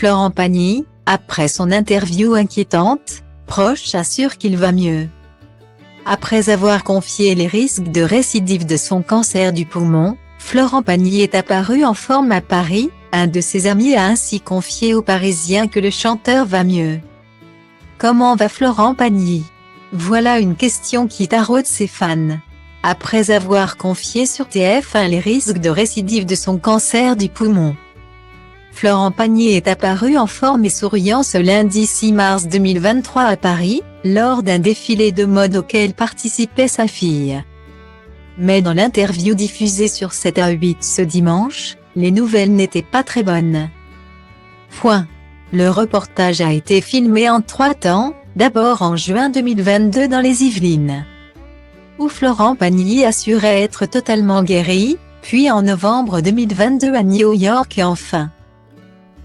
Florent Pagny, après son interview inquiétante, proche assure qu'il va mieux. Après avoir confié les risques de récidive de son cancer du poumon, Florent Pagny est apparu en forme à Paris. Un de ses amis a ainsi confié aux Parisiens que le chanteur va mieux. Comment va Florent Pagny? Voilà une question qui taraude ses fans. Après avoir confié sur TF1 les risques de récidive de son cancer du poumon, Florent Pagny est apparu en forme et souriant ce lundi 6 mars 2023 à Paris, lors d'un défilé de mode auquel participait sa fille. Mais dans l'interview diffusée sur 7 à 8 ce dimanche, les nouvelles n'étaient pas très bonnes. Le reportage a été filmé en 3 temps, d'abord en juin 2022 dans les Yvelines, où Florent Pagny assurait être totalement guéri, puis en novembre 2022 à New York et enfin,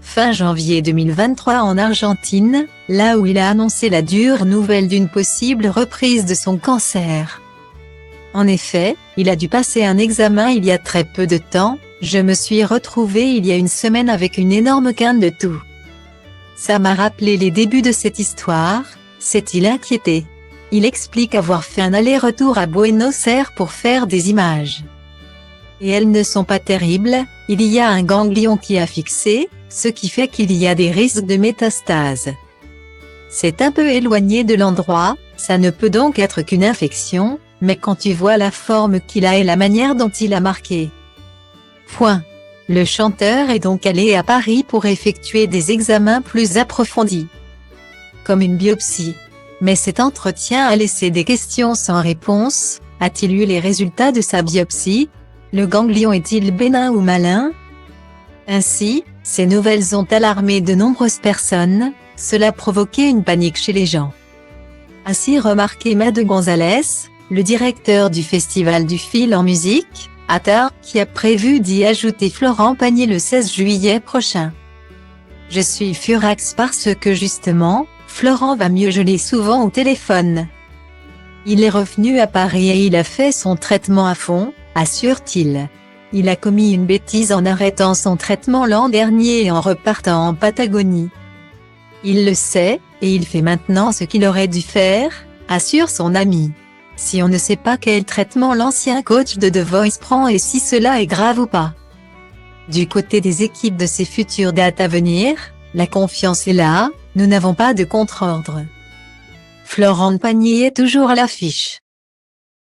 fin janvier 2023 en Argentine, là où il a annoncé la dure nouvelle d'une possible reprise de son cancer. En effet, il a dû passer un examen il y a très peu de temps. Je me suis retrouvé il y a une semaine avec une énorme quinte de toux. Ça m'a rappelé les débuts de cette histoire, s'est-il inquiété. Il explique avoir fait un aller-retour à Buenos Aires pour faire des images. Et elles ne sont pas terribles, il y a un ganglion qui a fixé, ce qui fait qu'il y a des risques de métastase. C'est un peu éloigné de l'endroit, ça ne peut donc être qu'une infection, mais quand tu vois la forme qu'il a et la manière dont il a marqué. Le chanteur est donc allé à Paris pour effectuer des examens plus approfondis, comme une biopsie. Mais cet entretien a laissé des questions sans réponse. A-t-il eu les résultats de sa biopsie? Le ganglion est-il bénin ou malin? Ainsi, ces nouvelles ont alarmé de nombreuses personnes, cela a provoqué une panique chez les gens. Ainsi remarqué Mad Gonzalez, le directeur du Festival du Fil en musique, Attar, qui a prévu d'y ajouter Florent Pagny le 16 juillet prochain. Je suis furax parce que justement, Florent va mieux, je l'ai souvent au téléphone. Il est revenu à Paris et il a fait son traitement à fond, assure-t-il. Il a commis une bêtise en arrêtant son traitement l'an dernier et en repartant en Patagonie. Il le sait, et il fait maintenant ce qu'il aurait dû faire, assure son ami. Si on ne sait pas quel traitement l'ancien coach de The Voice prend et si cela est grave ou pas. Du côté des équipes de ses futures dates à venir, la confiance est là, nous n'avons pas de contre-ordre. Florent Pagny est toujours à l'affiche.